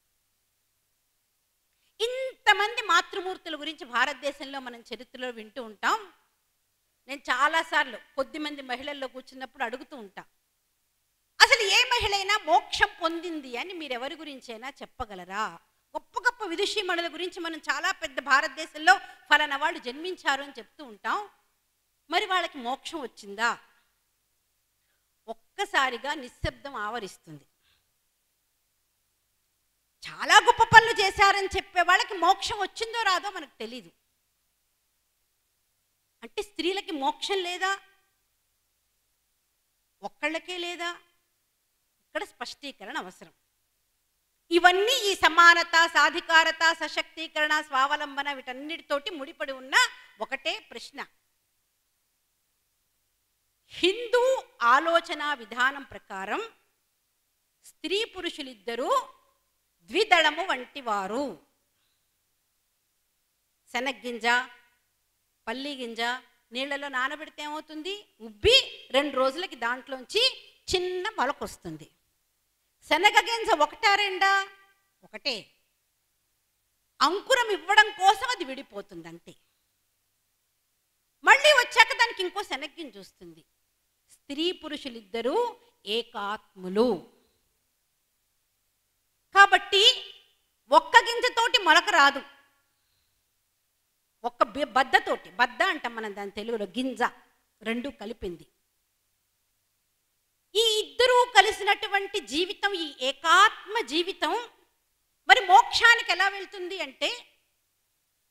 ఇంతమంది మాతృమూర్తుల గురించి భారతదేశంలో మనం చరిత్రలో వింటూ ఉంటాం. నేను చాలాసార్లు కొద్దిమంది మహిళల్లో కూర్చున్నప్పుడు అడుగుతూ ఉంటా, అసలు ఏ మహిళైనా మోక్షం పొందింది అని మీరు ఎవరి గురించైనా చెప్పగలరా? గొప్ప గొప్ప విదుషీమణుల గురించి మనం చాలా పెద్ద భారతదేశంలో ఫలానా వాళ్ళు జన్మించారు అని చెప్తూ ఉంటాం. మరి వాళ్ళకి మోక్షం వచ్చిందా? ఒక్కసారిగా నిశ్శబ్దం ఆవరిస్తుంది. చాలా గొప్ప పనులు చేశారని చెప్పే వాళ్ళకి మోక్షం వచ్చిందో రాదో మనకు తెలీదు. అంటే స్త్రీలకి మోక్షం లేదా? ఒక్కళ్ళకే లేదా? ఇక్కడ స్పష్టీకరణ అవసరం. ఇవన్నీ ఈ సమానత, సాధికారత, సశక్తీకరణ, స్వావలంబన వీటన్నిటితోటి ముడిపడి ఉన్న ఒకటే ప్రశ్న. హిందూ ఆలోచన విధానం ప్రకారం స్త్రీ పురుషులిద్దరూ ద్విదళము వంటి వారు. శనగ్గింజ, పల్లి గింజ నీళ్లలో నానబెడితే ఏమవుతుంది? ఉబ్బి 2 రోజులకి దాంట్లోంచి చిన్న మొలకొస్తుంది. శనగ గింజ ఒకటా రెండా? ఒకటే. అంకురం ఇవ్వడం కోసం అది విడిపోతుంది అంతే. మళ్ళీ వచ్చాక దానికి ఇంకో శనగ్గింజ వస్తుంది. స్త్రీ పురుషులిద్దరూ ఏకాత్ములు. కాబట్టి ఒక్క గింజతోటి మొలక రాదు, ఒక్క బద్దతోటి, బద్ద అంటాం మనం దాని తెలుగులో, గింజ రెండు కలిపింది. ఈ ఇద్దరూ కలిసినటువంటి జీవితం, ఈ ఏకాత్మ జీవితం మరి మోక్షానికి ఎలా వెళ్తుంది అంటే,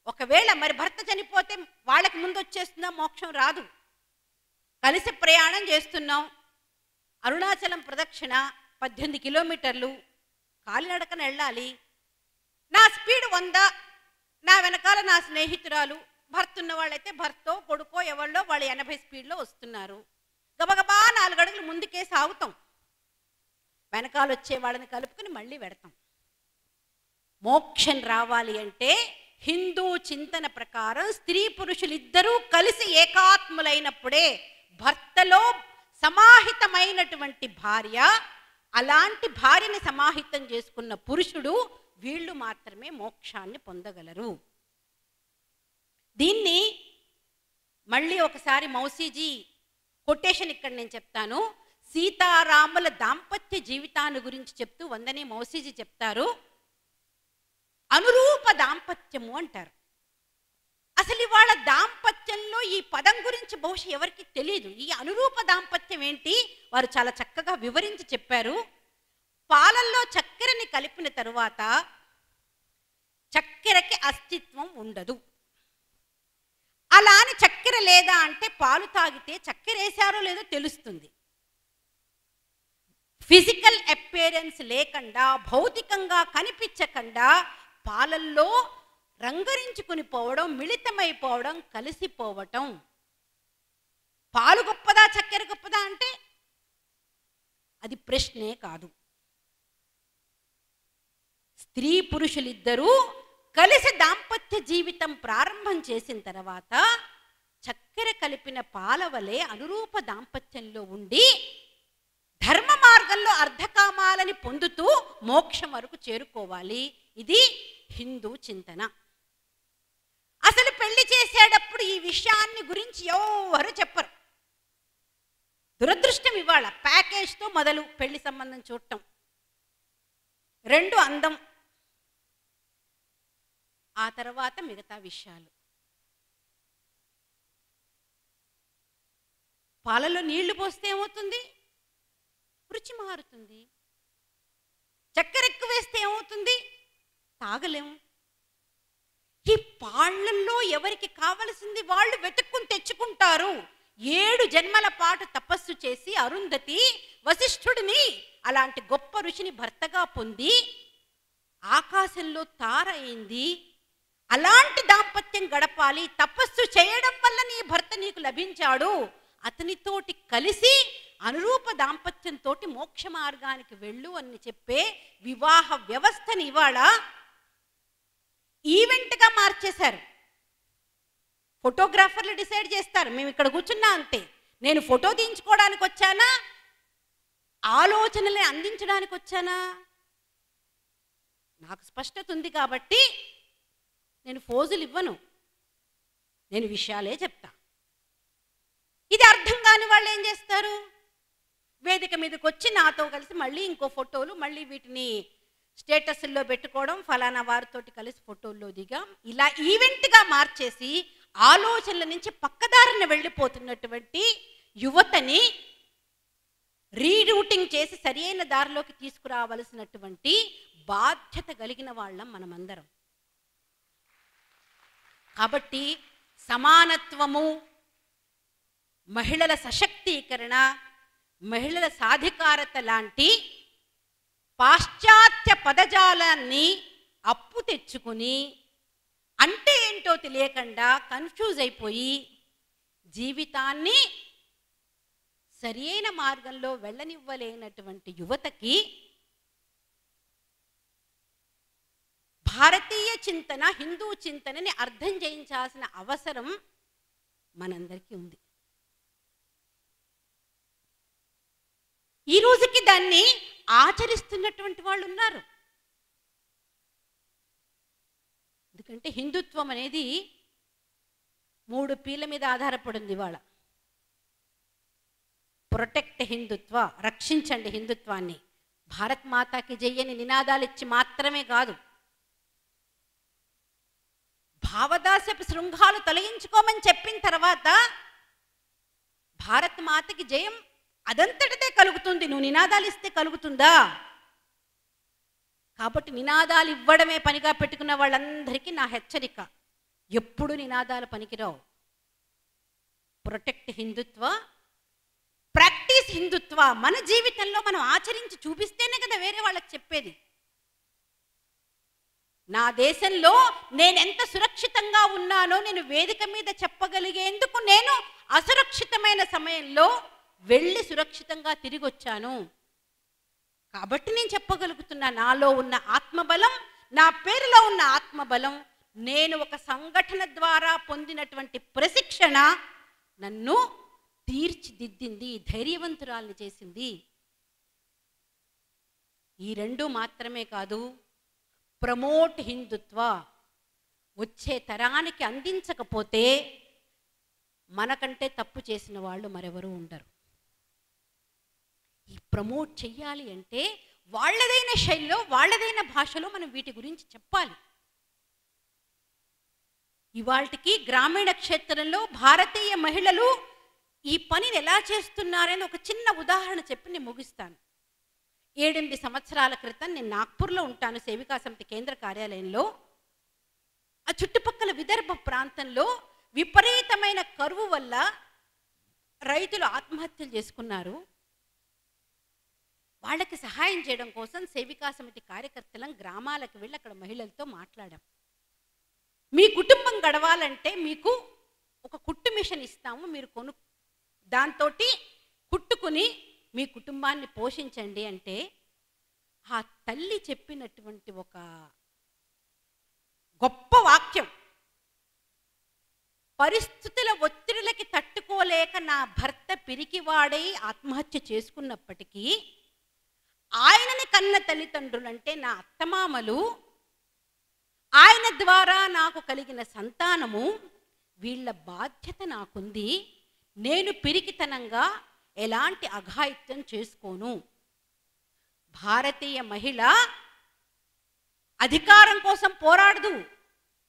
ఒకవేళ మరి భర్త చనిపోతే వాళ్ళకి ముందు వచ్చేస్తుందా? మోక్షం రాదు. కలిసి ప్రయాణం చేస్తున్నాం, అరుణాచలం ప్రదక్షిణ 18 కిలోమీటర్లు కాలినడకన వెళ్ళాలి. నా స్పీడ్ 100, నా వెనకాల నా స్నేహితురాలు, భర్త ఉన్న వాళ్ళైతే భర్తో కొడుకో ఎవళ్ళో వాళ్ళు 80 స్పీడ్లో వస్తున్నారు. గబగబా 4 అడుగులు ముందుకే సాగుతాం, వెనకాల వచ్చే వాళ్ళని కలుపుకుని మళ్ళీ పెడతాం. మోక్షం రావాలి అంటే హిందూ చింతన ప్రకారం స్త్రీ పురుషులిద్దరూ కలిసి ఏకాత్ములైనప్పుడే, భర్తలో సమాహితమైనటువంటి భార్య, అలాంటి భార్యని సమాహితం చేసుకున్న పురుషుడు, వీళ్ళు మాత్రమే మోక్షాన్ని పొందగలరు. దీన్ని మళ్ళీ ఒకసారి మౌసీజీ కొటేషన్ ఇక్కడ నేను చెప్తాను. సీతారాముల దాంపత్య జీవితాన్ని గురించి చెప్తూ వందనే మౌసీజీ చెప్తారు, అనురూప దాంపత్యము అంటారు. అసలు ఇవాళ దాంపత్యంలో ఈ పదం గురించి బహుశా ఎవరికి తెలియదు. ఈ అనురూప దాంపత్యం ఏంటి వారు చాలా చక్కగా వివరించి చెప్పారు. పాలల్లో చక్కెరని కలిపిన తరువాత చక్కెరకి అస్తిత్వం ఉండదు. అలా అని చక్కెర లేదా అంటే పాలు తాగితే చక్కెర వేశారో లేదో తెలుస్తుంది. ఫిజికల్ అపియరెన్స్ లేకుండా, భౌతికంగా కనిపించకుండా పాలల్లో రంగరించుకుని పోవడం, మిళితమైపోవడం, కలిసిపోవటం. పాలు గొప్పదా చక్కెర గొప్పదా అంటే అది ప్రశ్నే కాదు. స్త్రీ పురుషులిద్దరూ కలిసి దాంపత్య జీవితం ప్రారంభం చేసిన తర్వాత చక్కెర కలిపిన పాల వలె అనురూప దాంపత్యంలో ఉండి ధర్మ మార్గంలో అర్ధకామాలని పొందుతూ మోక్షం వరకు చేరుకోవాలి. ఇది హిందూ చింతన. అసలు పెళ్లి చేసేటప్పుడు ఈ విషయాన్ని గురించి ఎవరు చెప్పరు. దురదృష్టం ఇవాళ ప్యాకేజ్తో మొదలు పెళ్లి సంబంధం చూడటం, 2 అందం, ఆ తర్వాత మిగతా విషయాలు. పాలలో నీళ్లు పోస్తే ఏమవుతుంది? రుచి మారుతుంది. చక్కెర ఎక్కువ వేస్తే ఏమవుతుంది? తాగలేము. ఈ పాళ్ళల్లో ఎవరికి కావలసింది వాళ్ళు వెతుక్కుని తెచ్చుకుంటారు. 7 జన్మల పాటు తపస్సు చేసి అరుంధతి వశిష్ఠుడిని, అలాంటి గొప్ప ఋషిని భర్తగా పొంది ఆకాశంలో తార అయింది. అలాంటి దాంపత్యం గడపాలి. తపస్సు చేయడం వల్ల నీ భర్త నీకు లభించాడు, అతనితోటి కలిసి అనురూప దాంపత్యంతో మోక్ష మార్గానికి వెళ్ళు అని చెప్పే వివాహ వ్యవస్థని ఇవాళ ఈవెంట్గా మార్చేశారు. ఫోటోగ్రాఫర్లు డిసైడ్ చేస్తారు, మేము ఇక్కడ కూర్చున్నా అంతే, నేను ఫోటో తీయించుకోవడానికి వచ్చానా, ఆలోచనల్ని అందించడానికి వచ్చానా? నాకు స్పష్టత ఉంది కాబట్టి నేను ఫోజులు ఇవ్వను, నేను విషయాలే చెప్తా. ఇది అర్థం కాని వాళ్ళు ఏం చేస్తారు? వేదిక మీదకి వచ్చి నాతో కలిసి మళ్ళీ ఇంకో ఫోటోలు, మళ్ళీ వీటిని స్టేటస్ల్లో పెట్టుకోవడం, ఫలానా వారితోటి కలిసి ఫోటోల్లో దిగాం, ఇలా ఈవెంట్గా మార్చేసి ఆలోచనల నుంచి పక్కదారిన వెళ్ళిపోతున్నటువంటి యువతని రీరూటింగ్ చేసి సరియైన దారిలోకి తీసుకురావలసినటువంటి బాధ్యత కలిగిన వాళ్ళం మనమందరం. కాబట్టి సమానత్వము, మహిళల సశక్తీకరణ, మహిళల సాధికారత లాంటి పాశ్చాత్య పదజాలాన్ని అప్పు తెచ్చుకుని అంటే ఏంటో తెలియకుండా కన్ఫ్యూజ్ అయిపోయి జీవితాన్ని సరియైన మార్గంలో వెళ్ళనివ్వలేనటువంటి యువతకి భారతీయ చింతన, హిందూ చింతనని అర్థం చేయించాల్సిన అవసరం మనందరికీ ఉంది. ఈ రోజుకి దాన్ని ఆచరిస్తున్నటువంటి వాళ్ళు ఉన్నారు. ఎందుకంటే హిందుత్వం అనేది 3 పీల మీద ఆధారపడింది. ఇవాళ ప్రొటెక్ట్ హిందుత్వ, రక్షించండి హిందుత్వాన్ని, భారత్ మాతాకి జై అని నినాదాలు ఇచ్చి మాత్రమే కాదు, భావదాస్యపు శృంగాలు తొలగించుకోమని చెప్పిన తర్వాత భారత్ మాతకి జయం అదంతటిదే కలుగుతుంది. నువ్వు నినాదాలు ఇస్తే కలుగుతుందా? కాబట్టి నినాదాలు ఇవ్వడమే పనిగా పెట్టుకున్న వాళ్ళందరికీ నా హెచ్చరిక, ఎప్పుడు నినాదాలు పనికిరావు. ప్రొటెక్ట్ హిందుత్వ, ప్రాక్టీస్ హిందుత్వ మన జీవితంలో మనం ఆచరించి చూపిస్తేనే కదా వేరే వాళ్ళకి చెప్పేది. నా దేశంలో నేనెంత సురక్షితంగా ఉన్నానో నేను వేదిక మీద చెప్పగలిగేందుకు నేను అసురక్షితమైన సమయంలో వెళ్ళి సురక్షితంగా తిరిగి వచ్చాను. కాబట్టి నేను చెప్పగలుగుతున్నా, నాలో ఉన్న ఆత్మబలం, నా పేరులో ఉన్న ఆత్మబలం, నేను ఒక సంఘటన ద్వారా పొందినటువంటి ప్రశిక్షణ నన్ను తీర్చిదిద్దింది, ధైర్యవంతురాల్ని చేసింది. ఈ 2 మాత్రమే కాదు, ప్రమోట్ హిందుత్వ వచ్చే తరానికి అందించకపోతే మనకంటే తప్పు చేసిన వాళ్ళు మరెవరూ ఉండరు. ఈ ప్రమోట్ చెయ్యాలి అంటే వాళ్ళదైన శైలిలో, వాళ్ళదైన భాషలో మనం వీటి గురించి చెప్పాలి. ఇవాళకి గ్రామీణ క్షేత్రంలో భారతీయ మహిళలు ఈ పనిని ఎలా చేస్తున్నారని ఒక చిన్న ఉదాహరణ చెప్పి నేను ముగిస్తాను. 7-8 సంవత్సరాల క్రితం నేను నాగ్పూర్లో ఉంటాను, సేవికా సమితి కేంద్ర కార్యాలయంలో. ఆ చుట్టుపక్కల విదర్భ ప్రాంతంలో విపరీతమైన కరువు వల్ల రైతులు ఆత్మహత్యలు చేసుకున్నారు. వాళ్ళకి సహాయం చేయడం కోసం సేవికా సమితి కార్యకర్తలం గ్రామాలకు వెళ్ళి అక్కడ మహిళలతో మాట్లాడాం. మీ కుటుంబం గడవాలంటే మీకు ఒక కుట్టు మిషన్ ఇస్తాము, మీరు దాంతో కుట్టుకుని మీ కుటుంబాన్ని పోషించండి అంటే ఆ తల్లి చెప్పినటువంటి ఒక గొప్ప వాక్యం, పరిస్థితుల ఒత్తిడిలకి తట్టుకోలేక నా భర్త పిరికివాడై ఆత్మహత్య చేసుకున్నప్పటికీ ఆయనని కన్న తల్లిదండ్రులంటే నా అత్తమామలు, ఆయన ద్వారా నాకు కలిగిన సంతానము, వీళ్ళ బాధ్యత నాకుంది. నేను పిరికితనంగా ఎలాంటి అఘాయిత్యం చేసుకోను. భారతీయ మహిళ అధికారం కోసం పోరాడదు,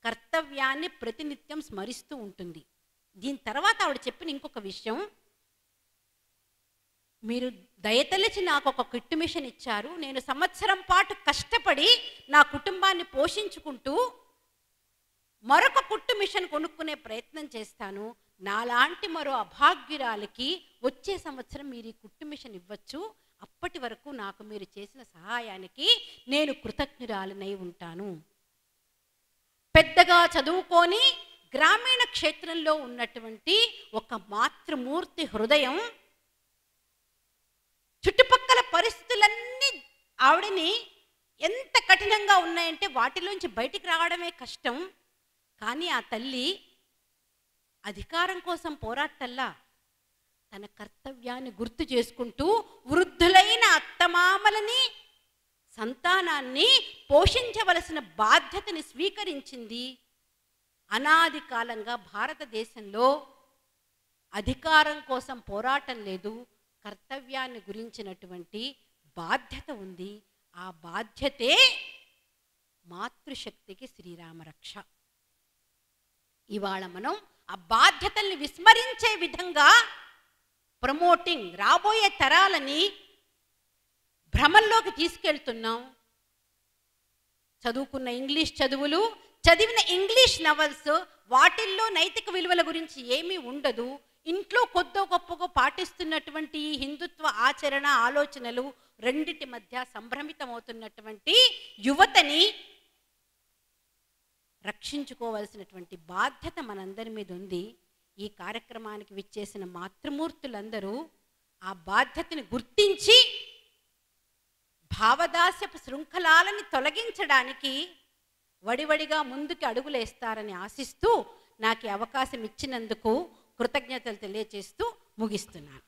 కర్తవ్యాన్ని ప్రతినిత్యం స్మరిస్తూ ఉంటుంది. దీని తర్వాత ఆవిడ చెప్పిన ఇంకొక విషయం, మీరు దయతలిచి నాకు ఒక కుట్టు మిషన్ ఇచ్చారు, నేను సంవత్సరం పాటు కష్టపడి నా కుటుంబాన్ని పోషించుకుంటూ మరొక కుట్టు మిషన్ కొనుక్కునే ప్రయత్నం చేస్తాను. నాలాంటి మరో అభాగ్యురాలికి వచ్చే సంవత్సరం మీరు ఈ కుట్టు మిషన్ ఇవ్వచ్చు. అప్పటి వరకు నాకు మీరు చేసిన సహాయానికి నేను కృతజ్ఞురాలినై ఉంటాను. పెద్దగా చదువుకొని గ్రామీణ క్షేత్రంలో ఉన్నటువంటి ఒక మాతృమూర్తి హృదయం చుట్టుపక్కల పరిస్థితులన్నీ ఆవిడని ఎంత కఠినంగా ఉన్నాయంటే వాటిలోంచి బయటికి రావడమే కష్టం. కానీ ఆ తల్లి అధికారం కోసం పోరాటల్లా తన కర్తవ్యాన్ని గుర్తు చేసుకుంటూ వృద్ధులైన అత్తమామలని, సంతానాన్ని పోషించవలసిన బాధ్యతని స్వీకరించింది. అనాది కాలంగా భారతదేశంలో అధికారం కోసం పోరాటం లేదు, కర్తవ్యాన్ని గురించినటువంటి బాధ్యత ఉంది. ఆ బాధ్యతే మాతృశక్తికి శ్రీరామరక్ష. ఇవాళ మనం ఆ బాధ్యతల్ని విస్మరించే విధంగా ప్రమోటింగ్, రాబోయే తరాలని భ్రమల్లోకి తీసుకెళ్తున్నాం. చదువుకున్న ఇంగ్లీష్ చదువులు, చదివిన ఇంగ్లీష్ నవల్స్, వాటిల్లో నైతిక విలువల గురించి ఏమీ ఉండదు. ఇంట్లో కొద్దో గొప్పగా పాటిస్తున్నటువంటి ఈ హిందుత్వ ఆచరణ ఆలోచనలు రెండిటి మధ్య సంభ్రమితమవుతున్నటువంటి యువతని రక్షించుకోవాల్సినటువంటి బాధ్యత మనందరి మీద ఉంది. ఈ కార్యక్రమానికి విచ్చేసిన మాతృమూర్తులందరూ ఆ బాధ్యతని గుర్తించి భావదాస్యపు శృంఖలాలని తొలగించడానికి వడివడిగా ముందుకు అడుగులేస్తారని ఆశిస్తూ నాకు ఈ అవకాశం ఇచ్చినందుకు కృతజ్ఞతలు తెలియజేస్తూ ముగిస్తున్నాను.